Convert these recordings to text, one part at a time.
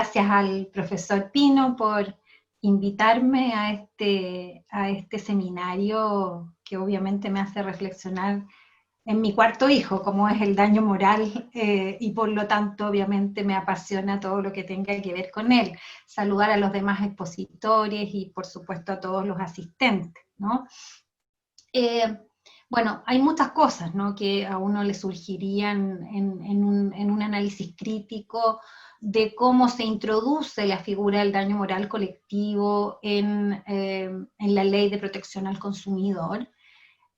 gracias al profesor Pino por invitarme a este seminario que obviamente me hace reflexionar en mi cuarto hijo, como es el daño moral, y por lo tanto obviamente me apasiona todo lo que tenga que ver con él. Saludar a los demás expositores y por supuesto a todos los asistentes, ¿no? Bueno, hay muchas cosas, ¿no?, que a uno le surgirían en un análisis crítico de cómo se introduce la figura del daño moral colectivo en la Ley de Protección al Consumidor,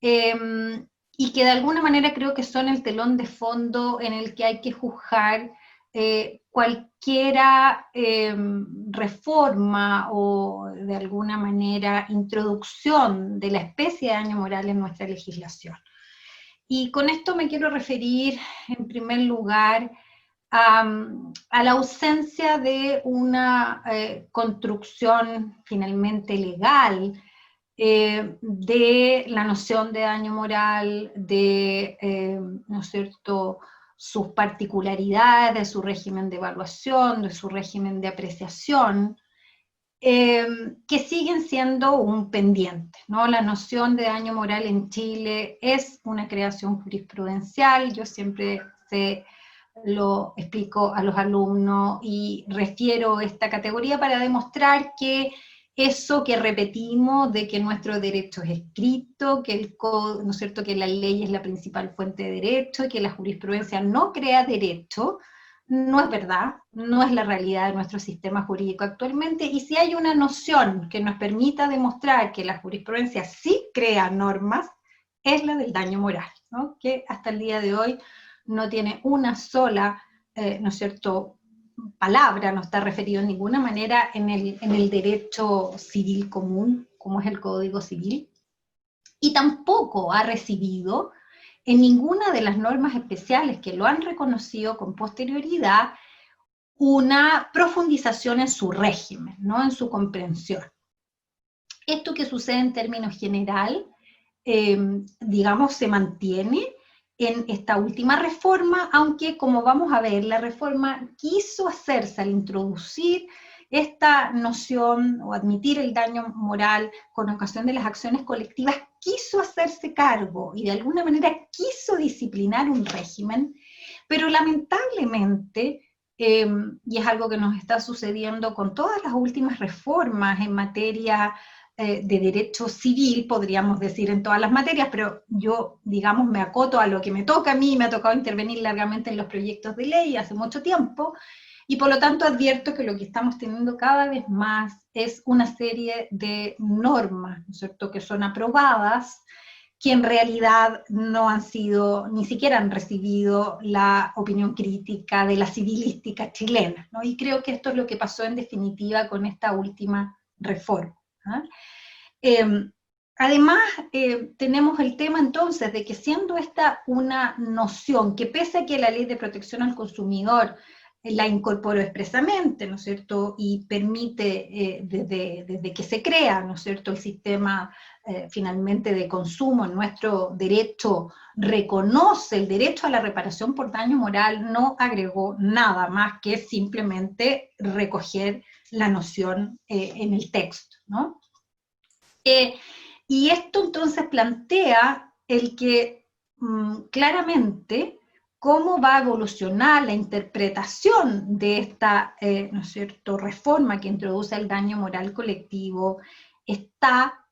y que de alguna manera creo que son el telón de fondo en el que hay que juzgar cualquiera reforma o de alguna manera introducción de la especie de daño moral en nuestra legislación. Y con esto me quiero referir en primer lugar a la ausencia de una construcción finalmente legal de la noción de daño moral, ¿no es cierto?, sus particularidades, de su régimen de evaluación, de su régimen de apreciación, que siguen siendo un pendiente, ¿no? La noción de daño moral en Chile es una creación jurisprudencial. Yo siempre lo explico a los alumnos y refiero esta categoría para demostrar que eso que repetimos de que nuestro derecho es escrito, que el código, ¿no es cierto?, que la ley es la principal fuente de derecho y que la jurisprudencia no crea derecho, no es verdad, no es la realidad de nuestro sistema jurídico actualmente, y si hay una noción que nos permita demostrar que la jurisprudencia sí crea normas, es la del daño moral, ¿no?, que hasta el día de hoy no tiene una sola, ¿no es cierto?, palabra, no está referido en ninguna manera en el derecho civil común, como es el Código Civil, y tampoco ha recibido en ninguna de las normas especiales que lo han reconocido con posterioridad una profundización en su régimen, ¿no?, en su comprensión. Esto que sucede en términos general, digamos, se mantiene en esta última reforma, aunque como vamos a ver, la reforma quiso hacerse al introducir esta noción o admitir el daño moral con ocasión de las acciones colectivas, quiso hacerse cargo y de alguna manera quiso disciplinar un régimen, pero lamentablemente, y es algo que nos está sucediendo con todas las últimas reformas en materia de derecho civil, podríamos decir en todas las materias, pero yo, digamos, me acoto a lo que me toca a mí, me ha tocado intervenir largamente en los proyectos de ley hace mucho tiempo, y por lo tanto advierto que lo que estamos teniendo cada vez más es una serie de normas, ¿no es cierto?, que son aprobadas, que en realidad no han sido, ni siquiera han recibido la opinión crítica de la civilística chilena, ¿no? Y creo que esto es lo que pasó en definitiva con esta última reforma. Además, tenemos el tema entonces de que siendo esta una noción que pese a que la Ley de Protección al Consumidor la incorporó expresamente, ¿no es cierto?, y permite desde que se crea, ¿no es cierto?, el sistema finalmente de consumo en nuestro derecho, reconoce el derecho a la reparación por daño moral, no agregó nada más que simplemente recoger la noción en el texto, ¿no? Y esto entonces plantea el que claramente cómo va a evolucionar la interpretación de esta, ¿no es cierto?, reforma que introduce el daño moral colectivo, está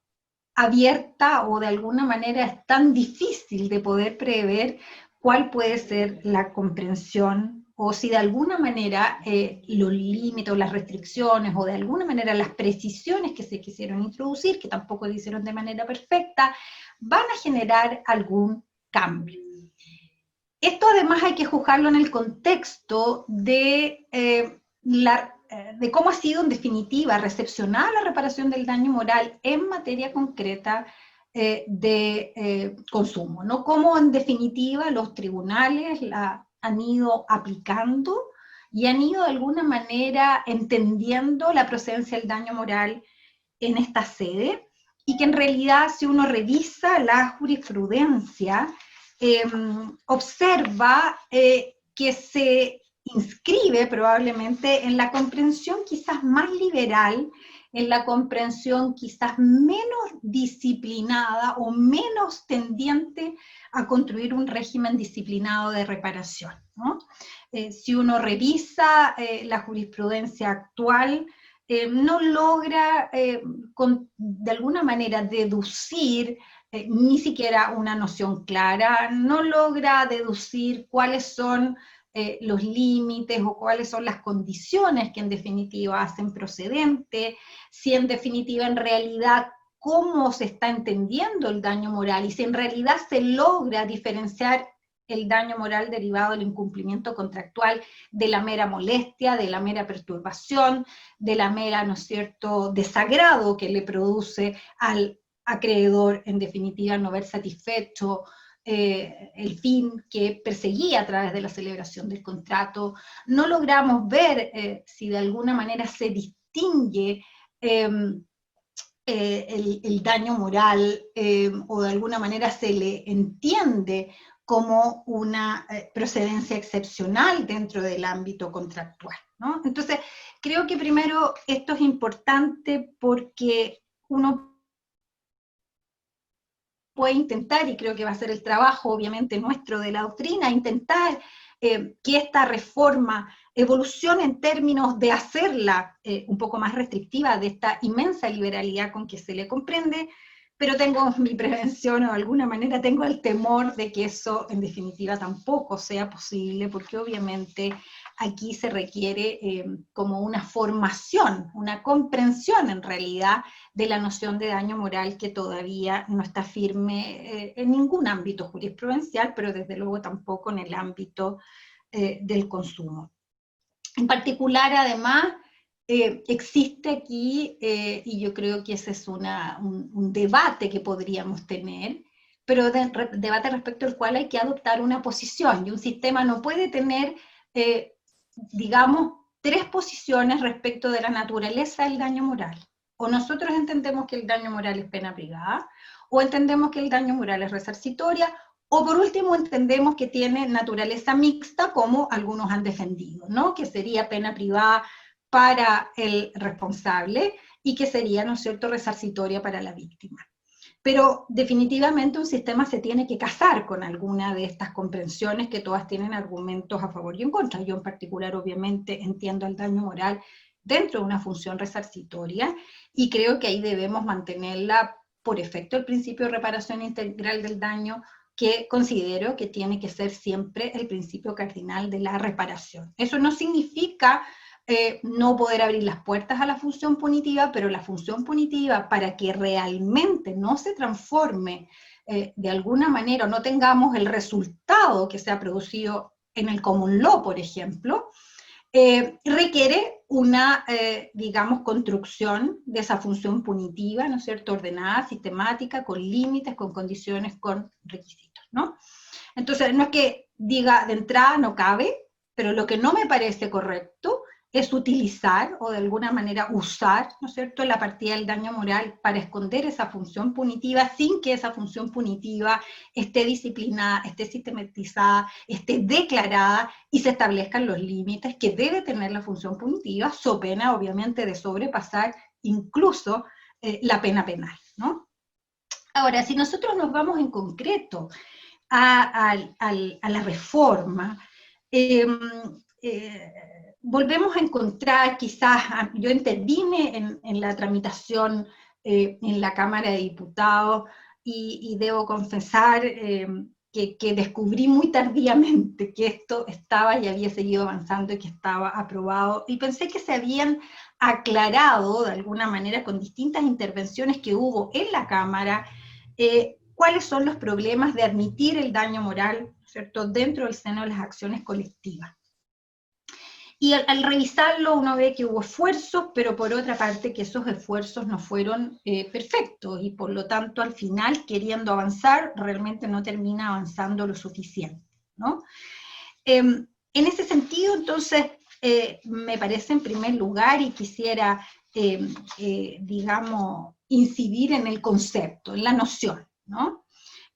abierta o de alguna manera es tan difícil de poder prever cuál puede ser la comprensión o si de alguna manera los límites o las restricciones o de alguna manera las precisiones que se quisieron introducir, que tampoco lo hicieron de manera perfecta, van a generar algún cambio. Esto además hay que juzgarlo en el contexto de cómo ha sido en definitiva recepcionada la reparación del daño moral en materia concreta de consumo, ¿no? Cómo en definitiva los tribunales la han ido aplicando y han ido de alguna manera entendiendo la procedencia del daño moral en esta sede, y que en realidad si uno revisa la jurisprudencia, observa que se inscribe probablemente en la comprensión quizás más liberal, en la comprensión quizás menos disciplinada o menos tendiente a construir un régimen disciplinado de reparación, ¿no? Si uno revisa la jurisprudencia actual, no logra de alguna manera deducir ni siquiera una noción clara, no logra deducir cuáles son los límites o cuáles son las condiciones que en definitiva hacen procedente, si en definitiva en realidad cómo se está entendiendo el daño moral y si en realidad se logra diferenciar el daño moral derivado del incumplimiento contractual de la mera molestia, de la mera perturbación, de la mera, ¿no es cierto?, desagrado que le produce al acreedor, en definitiva, no ver satisfecho el fin que perseguía a través de la celebración del contrato. No logramos ver si de alguna manera se distingue el daño moral o de alguna manera se le entiende como una procedencia excepcional dentro del ámbito contractual, ¿no? Entonces, creo que primero esto es importante porque uno puede intentar, y creo que va a ser el trabajo obviamente nuestro de la doctrina, intentar que esta reforma evolucione en términos de hacerla un poco más restrictiva de esta inmensa liberalidad con que se le comprende, pero tengo mi prevención o de alguna manera tengo el temor de que eso en definitiva tampoco sea posible, porque obviamente aquí se requiere como una formación, una comprensión en realidad de la noción de daño moral que todavía no está firme en ningún ámbito jurisprudencial, pero desde luego tampoco en el ámbito del consumo. En particular, además, existe aquí, y yo creo que ese es un debate que podríamos tener, pero debate respecto al cual hay que adoptar una posición, y un sistema no puede tener, digamos, tres posiciones respecto de la naturaleza del daño moral. O nosotros entendemos que el daño moral es pena privada, o entendemos que el daño moral es resarcitoria, o por último entendemos que tiene naturaleza mixta, como algunos han defendido, ¿no? Que sería pena privada para el responsable y que sería, ¿no es cierto?, resarcitoria para la víctima. Pero definitivamente un sistema se tiene que casar con alguna de estas comprensiones que todas tienen argumentos a favor y en contra. Yo en particular obviamente entiendo el daño moral dentro de una función resarcitoria y creo que ahí debemos mantenerla por efecto del principio de reparación integral del daño, que considero que tiene que ser siempre el principio cardinal de la reparación. Eso no significa no poder abrir las puertas a la función punitiva, pero la función punitiva, para que realmente no se transforme de alguna manera, o no tengamos el resultado que se ha producido en el common law, por ejemplo, requiere una, digamos, construcción de esa función punitiva, ¿no es cierto?, ordenada, sistemática, con límites, con condiciones, con requisitos, ¿no? Entonces, no es que diga de entrada no cabe, pero lo que no me parece correcto es utilizar, o de alguna manera usar, ¿no es cierto?, la partida del daño moral para esconder esa función punitiva sin que esa función punitiva esté disciplinada, esté sistematizada, esté declarada y se establezcan los límites que debe tener la función punitiva, so pena obviamente de sobrepasar incluso la pena penal, ¿no? Ahora, si nosotros nos vamos en concreto a la reforma, volvemos a encontrar quizás, yo intervine en la tramitación en la Cámara de Diputados y debo confesar que descubrí muy tardíamente que esto estaba y había seguido avanzando y que estaba aprobado, y pensé que se habían aclarado de alguna manera con distintas intervenciones que hubo en la Cámara, cuáles son los problemas de admitir el daño moral, ¿cierto?, dentro del seno de las acciones colectivas. Y al revisarlo uno ve que hubo esfuerzos, pero por otra parte que esos esfuerzos no fueron perfectos, y por lo tanto al final, queriendo avanzar, realmente no termina avanzando lo suficiente, ¿no? En ese sentido, entonces, me parece en primer lugar, y quisiera, digamos, incidir en el concepto, en la noción, ¿no?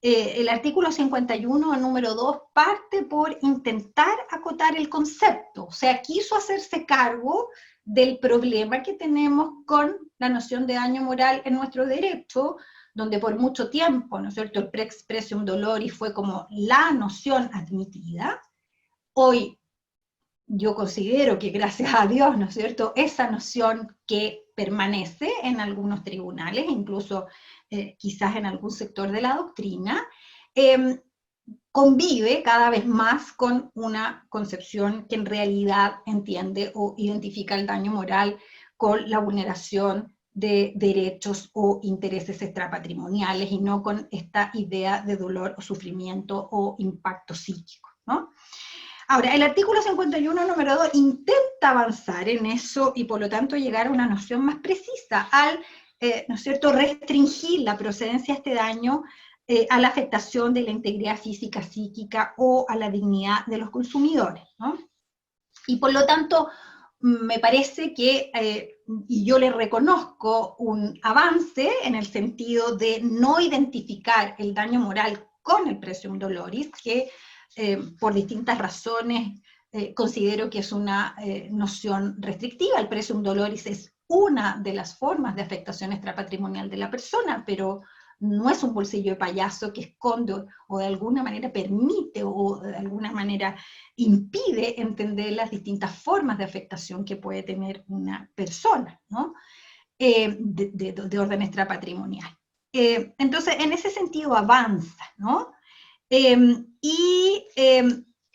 El artículo 51, número 2, parte por intentar acotar el concepto, o sea, quiso hacerse cargo del problema que tenemos con la noción de daño moral en nuestro derecho, donde por mucho tiempo, ¿no es cierto?, el pre expresium doloris fue como la noción admitida. Hoy yo considero que gracias a Dios, ¿no es cierto?, esa noción que permanece en algunos tribunales, incluso quizás en algún sector de la doctrina, convive cada vez más con una concepción que en realidad entiende o identifica el daño moral con la vulneración de derechos o intereses extrapatrimoniales y no con esta idea de dolor o sufrimiento o impacto psíquico, ¿no? Ahora, el artículo 51, número 2, intenta avanzar en eso y por lo tanto llegar a una noción más precisa al, ¿no es cierto?, restringir la procedencia de este daño a la afectación de la integridad física, psíquica o a la dignidad de los consumidores, ¿no? Y por lo tanto, me parece que, y yo le reconozco un avance en el sentido de no identificar el daño moral con el presum doloris, que por distintas razones considero que es una noción restrictiva. El presum doloris es una de las formas de afectación extrapatrimonial de la persona, pero no es un bolsillo de payaso que esconde o de alguna manera permite o de alguna manera impide entender las distintas formas de afectación que puede tener una persona, ¿no? De orden extrapatrimonial. Entonces, en ese sentido avanza, ¿no?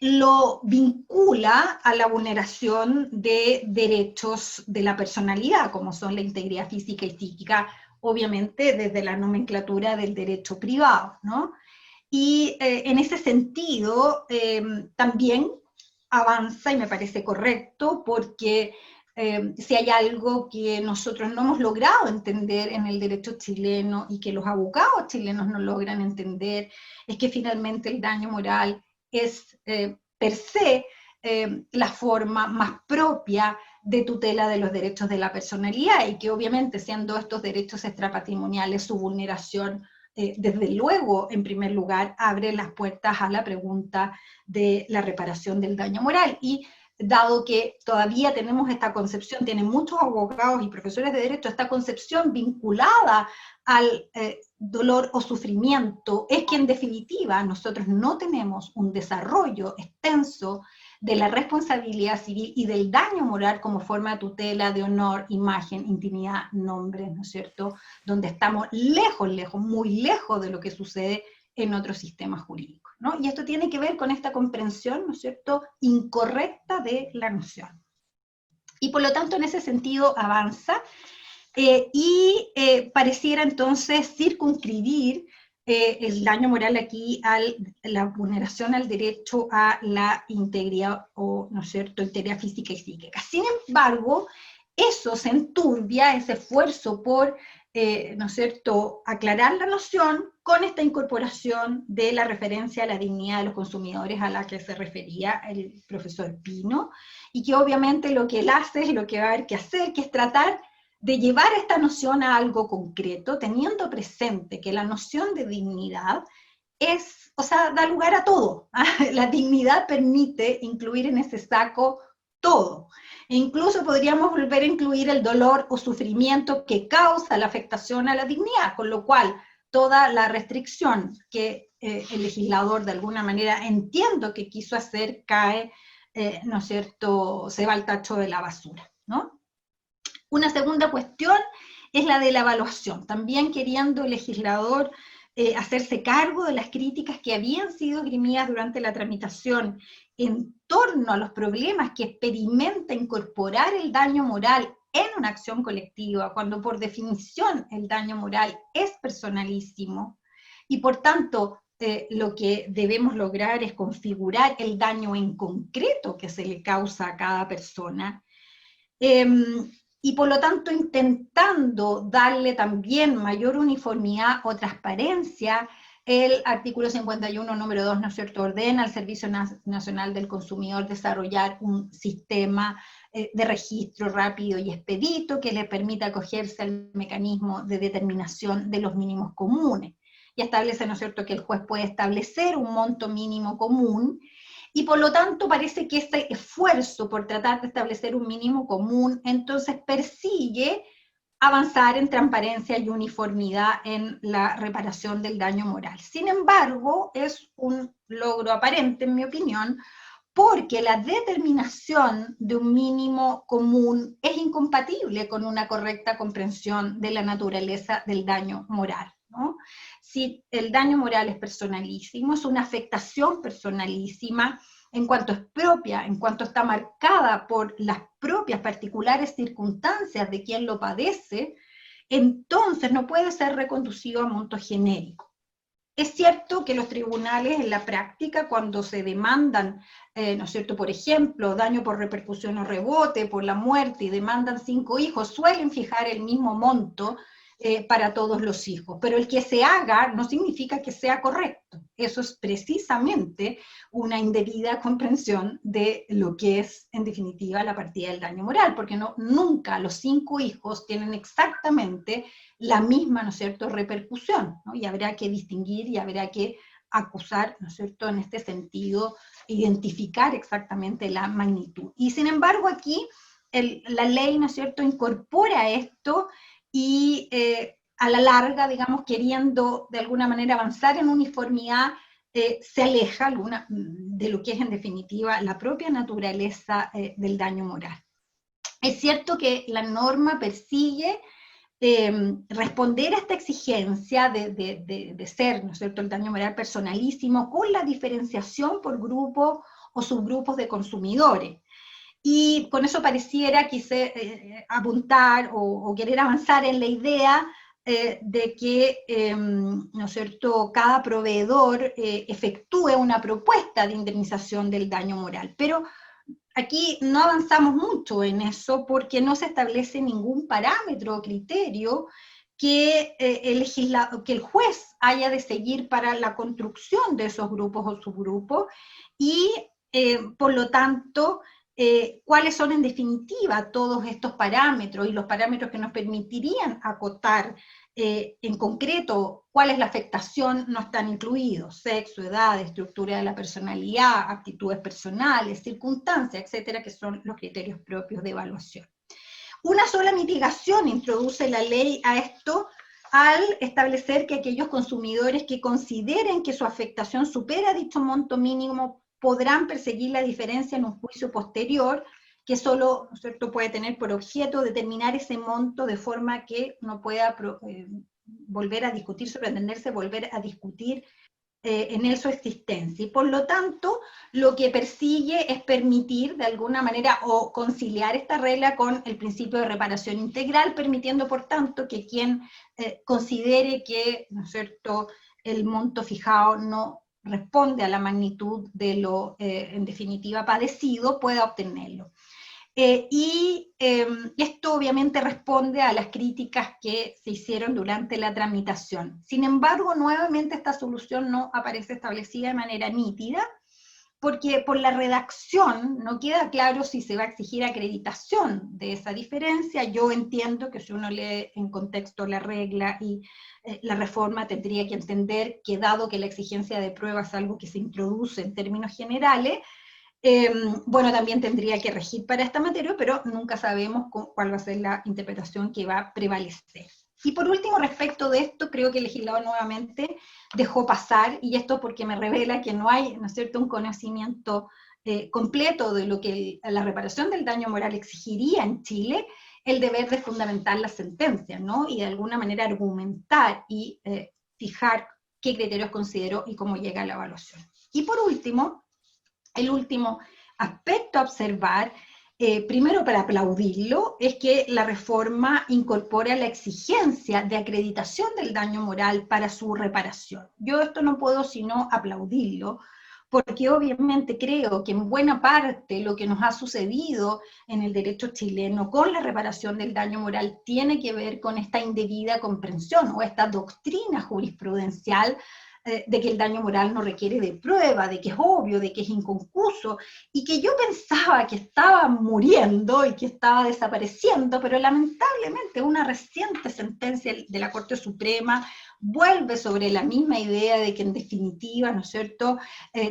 Lo vincula a la vulneración de derechos de la personalidad, como son la integridad física y psíquica, obviamente desde la nomenclatura del derecho privado, ¿no? Y en ese sentido también avanza, y me parece correcto, porque si hay algo que nosotros no hemos logrado entender en el derecho chileno y que los abogados chilenos no logran entender, es que finalmente el daño moral es per se la forma más propia de tutela de los derechos de la personalidad y que obviamente siendo estos derechos extrapatrimoniales su vulneración desde luego, en primer lugar, abre las puertas a la pregunta de la reparación del daño moral. Y dado que todavía tenemos esta concepción, tienen muchos abogados y profesores de derecho, esta concepción vinculada al dolor o sufrimiento, es que en definitiva nosotros no tenemos un desarrollo extenso de la responsabilidad civil y del daño moral como forma de tutela de honor, imagen, intimidad, nombre, ¿no es cierto?, donde estamos lejos, muy lejos de lo que sucede en otros sistemas jurídicos, ¿no? Y esto tiene que ver con esta comprensión, ¿no es cierto?, incorrecta de la noción. Y por lo tanto, en ese sentido, avanza pareciera entonces circunscribir el daño moral aquí a la vulneración al derecho a la integridad, o, ¿no es cierto?, integridad física y psíquica. Sin embargo, eso se enturbia, ese esfuerzo por, ¿no es cierto?, aclarar la noción con esta incorporación de la referencia a la dignidad de los consumidores a la que se refería el profesor Pino, y que obviamente lo que él hace es lo que va a haber que hacer, que es tratar de llevar esta noción a algo concreto, teniendo presente que la noción de dignidad es, o sea, da lugar a todo. La dignidad permite incluir en ese saco todo. E incluso podríamos volver a incluir el dolor o sufrimiento que causa la afectación a la dignidad, con lo cual toda la restricción que el legislador de alguna manera entiendo que quiso hacer cae, ¿no es cierto?, se va al tacho de la basura, ¿no? Una segunda cuestión es la de la evaluación, también queriendo el legislador hacerse cargo de las críticas que habían sido esgrimidas durante la tramitación en torno a los problemas que experimenta incorporar el daño moral en una acción colectiva, cuando por definición el daño moral es personalísimo, y por tanto lo que debemos lograr es configurar el daño en concreto que se le causa a cada persona, y por lo tanto intentando darle también mayor uniformidad o transparencia, el artículo 51, número 2, ¿no es cierto?, ordena al Servicio Nacional del Consumidor desarrollar un sistema de registro rápido y expedito que le permita acogerse al mecanismo de determinación de los mínimos comunes. y establece, ¿no es cierto?, que el juez puede establecer un monto mínimo común, y por lo tanto parece que este esfuerzo por tratar de establecer un mínimo común, entonces persigue avanzar en transparencia y uniformidad en la reparación del daño moral. Sin embargo, es un logro aparente, en mi opinión, porque la determinación de un mínimo común es incompatible con una correcta comprensión de la naturaleza del daño moral, ¿no? Si el daño moral es personalísimo, es una afectación personalísima, en cuanto es propia, en cuanto está marcada por las propias particulares circunstancias de quien lo padece, entonces no puede ser reconducido a montos genéricos. Es cierto que los tribunales en la práctica, cuando se demandan, ¿no es cierto?, por ejemplo, daño por repercusión o rebote, por la muerte, y demandan 5 hijos, suelen fijar el mismo monto para todos los hijos, pero el que se haga no significa que sea correcto. Eso es precisamente una indebida comprensión de lo que es, en definitiva, la partida del daño moral, porque nunca los 5 hijos tienen exactamente la misma, ¿no es cierto?, repercusión, ¿no? Y habrá que distinguir y habrá que acusar, ¿no es cierto?, en este sentido, identificar exactamente la magnitud. Y sin embargo aquí la ley, ¿no es cierto?, incorpora esto y a la larga, digamos, queriendo de alguna manera avanzar en uniformidad, se aleja de lo que es en definitiva la propia naturaleza del daño moral. Es cierto que la norma persigue responder a esta exigencia de ser, ¿no es cierto?, el daño moral personalísimo, con la diferenciación por grupos o subgrupos de consumidores. Y con eso pareciera apuntar o querer avanzar en la idea de que, ¿no es cierto?, cada proveedor efectúe una propuesta de indemnización del daño moral. Pero aquí no avanzamos mucho en eso porque no se establece ningún parámetro o criterio que el juez haya de seguir para la construcción de esos grupos o subgrupos, y por lo tanto, cuáles son en definitiva todos estos parámetros y los parámetros que nos permitirían acotar en concreto cuál es la afectación no están incluidos: sexo, edad, estructura de la personalidad, actitudes personales, circunstancias, etcétera, que son los criterios propios de evaluación. Una sola mitigación introduce la ley a esto al establecer que aquellos consumidores que consideren que su afectación supera dicho monto mínimo podrán perseguir la diferencia en un juicio posterior, que solo, ¿no es cierto?, puede tener por objeto determinar ese monto de forma que no pueda volver a discutirse, pretenderse volver a discutir en él su existencia. Y por lo tanto, lo que persigue es permitir de alguna manera o conciliar esta regla con el principio de reparación integral, permitiendo por tanto que quien considere que, ¿no es cierto?, el monto fijado no responde a la magnitud de lo, en definitiva, padecido, pueda obtenerlo. Esto obviamente responde a las críticas que se hicieron durante la tramitación. Sin embargo, nuevamente esta solución no aparece establecida de manera nítida, porque por la redacción no queda claro si se va a exigir acreditación de esa diferencia. Yo entiendo que si uno lee en contexto la regla y la reforma, tendría que entender que, dado que la exigencia de prueba es algo que se introduce en términos generales, bueno, también tendría que regir para esta materia, pero nunca sabemos cuál va a ser la interpretación que va a prevalecer. Y por último, respecto de esto, creo que el legislador nuevamente dejó pasar, y esto porque me revela que no hay, ¿no es cierto?, un conocimiento completo de lo que la reparación del daño moral exigiría en Chile, el deber de fundamentar la sentencia, ¿no?, y de alguna manera argumentar y fijar qué criterios consideró y cómo llega a la evaluación. Y por último, el último aspecto a observar, primero para aplaudirlo, es que la reforma incorpora la exigencia de acreditación del daño moral para su reparación. Yo esto no puedo sino aplaudirlo, porque obviamente creo que en buena parte lo que nos ha sucedido en el derecho chileno con la reparación del daño moral tiene que ver con esta indebida comprensión o esta doctrina jurisprudencial de que el daño moral no requiere de prueba, de que es obvio, de que es inconcluso, y que yo pensaba que estaba muriendo y que estaba desapareciendo, pero lamentablemente una reciente sentencia de la Corte Suprema vuelve sobre la misma idea de que en definitiva, ¿no es cierto?,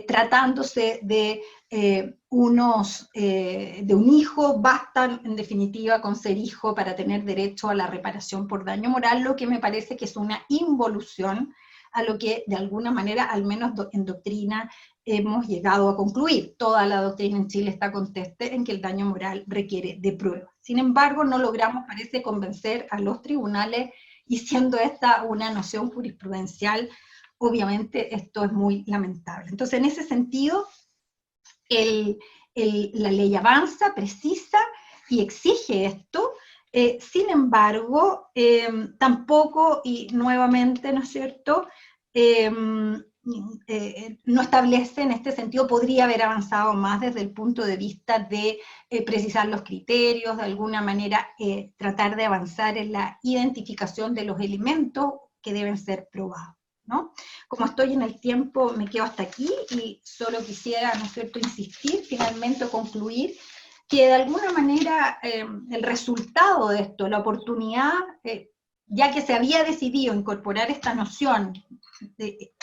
tratándose de de un hijo, basta en definitiva con ser hijo para tener derecho a la reparación por daño moral, lo que me parece que es una involución a lo que de alguna manera, al menos en doctrina, hemos llegado a concluir. Toda la doctrina en Chile está conteste en que el daño moral requiere de prueba. Sin embargo, no logramos, parece, convencer a los tribunales, y siendo esta una noción jurisprudencial, obviamente esto es muy lamentable. Entonces, en ese sentido, la ley avanza, precisa y exige esto. Sin embargo, tampoco, y nuevamente, ¿no es cierto?, no establece en este sentido, podría haber avanzado más desde el punto de vista de precisar los criterios, de alguna manera tratar de avanzar en la identificación de los elementos que deben ser probados, ¿no? Como estoy en el tiempo, me quedo hasta aquí y solo quisiera, ¿no es cierto?, insistir, finalmente concluir, que de alguna manera el resultado de esto, la oportunidad, ya que se había decidido incorporar esta noción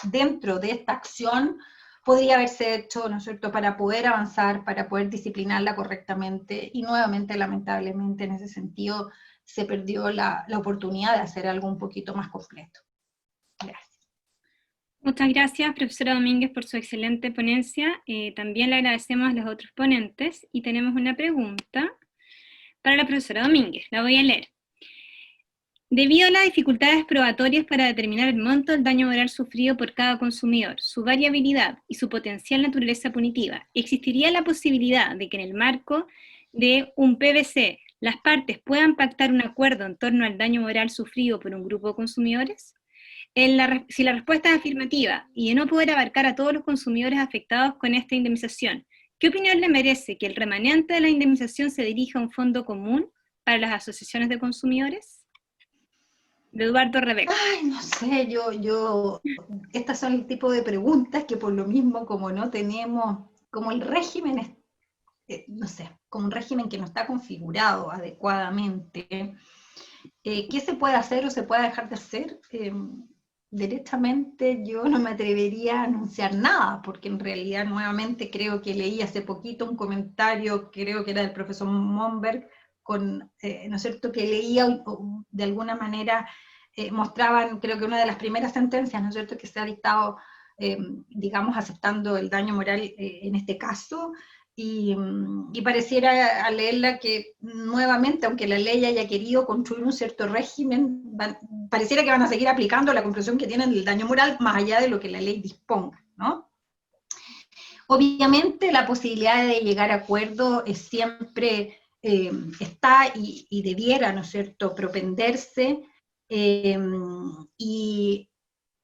dentro de esta acción, podría haberse hecho, ¿no es cierto?, para poder avanzar, para poder disciplinarla correctamente, y nuevamente, lamentablemente, en ese sentido, se perdió la oportunidad de hacer algo un poquito más completo. Gracias. Muchas gracias, profesora Domínguez, por su excelente ponencia. También le agradecemos a los otros ponentes, y tenemos una pregunta para la profesora Domínguez. La voy a leer. Debido a las dificultades probatorias para determinar el monto del daño moral sufrido por cada consumidor, su variabilidad y su potencial naturaleza punitiva, ¿existiría la posibilidad de que en el marco de un PBC las partes puedan pactar un acuerdo en torno al daño moral sufrido por un grupo de consumidores? Si la respuesta es afirmativa y de no poder abarcar a todos los consumidores afectados con esta indemnización, ¿qué opinión le merece que el remanente de la indemnización se dirija a un fondo común para las asociaciones de consumidores? De Eduardo Rebeca. Ay, no sé, estas son el tipo de preguntas que por lo mismo, como no tenemos, como el régimen es, no sé, como un régimen que no está configurado adecuadamente, ¿qué se puede hacer o se puede dejar de hacer? Directamente yo no me atrevería a anunciar nada, porque en realidad nuevamente creo que leí hace poquito un comentario, creo que era del profesor Monberg, ¿no es cierto?, que leía de alguna manera, mostraban, creo que una de las primeras sentencias, ¿no es cierto?, que se ha dictado, digamos, aceptando el daño moral en este caso, y pareciera al leerla que nuevamente, aunque la ley haya querido construir un cierto régimen, pareciera que van a seguir aplicando la comprensión que tienen del daño moral más allá de lo que la ley disponga, ¿no? Obviamente la posibilidad de llegar a acuerdo siempre está y debiera, ¿no es cierto?, propenderse, y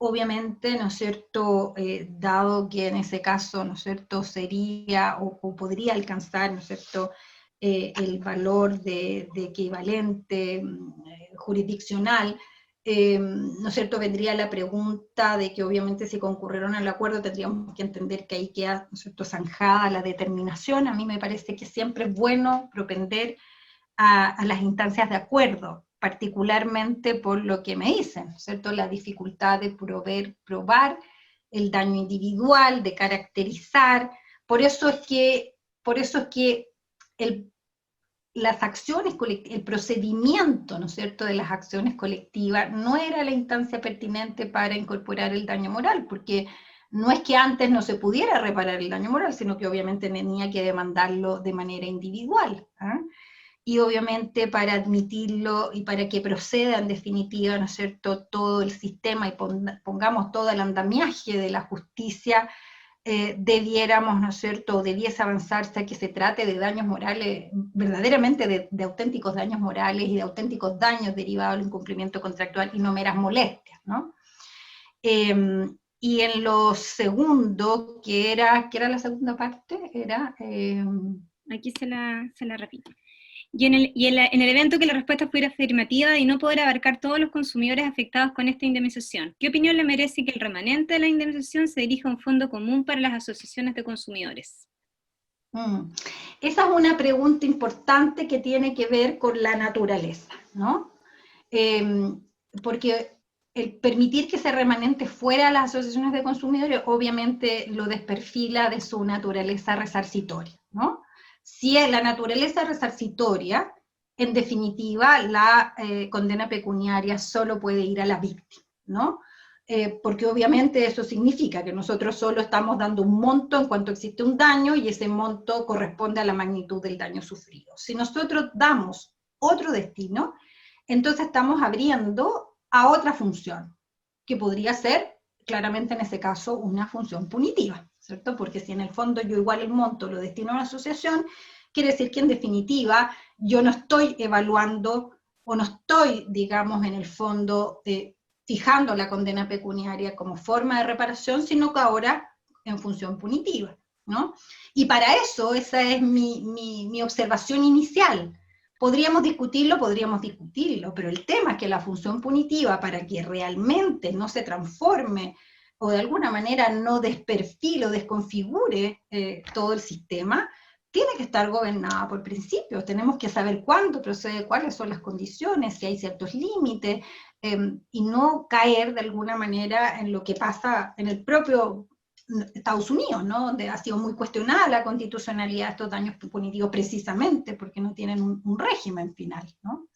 obviamente, ¿no es cierto?, dado que en ese caso, ¿no es cierto?, sería o podría alcanzar, ¿no es cierto?, el valor de equivalente jurisdiccional, ¿no es cierto?, vendría la pregunta de que obviamente si concurrieron al acuerdo tendríamos que entender que ahí queda, ¿no es cierto?, zanjada la determinación. A mí me parece que siempre es bueno propender a las instancias de acuerdo, particularmente por lo que me dicen, ¿cierto?, la dificultad de probar el daño individual, de caracterizar. Por eso es que las acciones colectivas, el procedimiento, ¿no es cierto?, de las acciones colectivas no era la instancia pertinente para incorporar el daño moral, porque no es que antes no se pudiera reparar el daño moral, sino que obviamente tenía que demandarlo de manera individual, ¿eh? Y obviamente para admitirlo y para que proceda en definitiva, ¿no es cierto?, todo el sistema y pongamos todo el andamiaje de la justicia, debiéramos, ¿no es cierto?, debiese avanzarse a que se trate de daños morales, verdaderamente de auténticos daños morales y de auténticos daños derivados del incumplimiento contractual y no meras molestias, ¿no? Y en lo segundo, ¿qué era la segunda parte? Era... Aquí se la repito. Y en el evento que la respuesta fuera afirmativa y no poder abarcar todos los consumidores afectados con esta indemnización, ¿qué opinión le merece que el remanente de la indemnización se dirija a un fondo común para las asociaciones de consumidores? Esa es una pregunta importante que tiene que ver con la naturaleza, ¿no? Porque el permitir que ese remanente fuera a las asociaciones de consumidores obviamente lo desperfila de su naturaleza resarcitoria, ¿no? Si es la naturaleza resarcitoria, en definitiva, la condena pecuniaria solo puede ir a la víctima, ¿no? Porque obviamente eso significa que nosotros solo estamos dando un monto en cuanto existe un daño y ese monto corresponde a la magnitud del daño sufrido. Si nosotros damos otro destino, entonces estamos abriendo a otra función, que podría ser, claramente en ese caso, una función punitiva, ¿cierto? Porque si en el fondo yo igual el monto lo destino a una asociación, quiere decir que en definitiva yo no estoy evaluando o no estoy, digamos, en el fondo fijando la condena pecuniaria como forma de reparación, sino que ahora en función punitiva, ¿no? Y para eso, esa es mi observación inicial. Podríamos discutirlo, pero el tema es que la función punitiva, para que realmente no se transforme o de alguna manera no desperfile o desconfigure todo el sistema, tiene que estar gobernada por principios. Tenemos que saber cuándo procede, cuáles son las condiciones, si hay ciertos límites, y no caer de alguna manera en lo que pasa en el propio Estados Unidos, ¿no? Donde ha sido muy cuestionada la constitucionalidad de estos daños punitivos precisamente porque no tienen un régimen final, ¿no?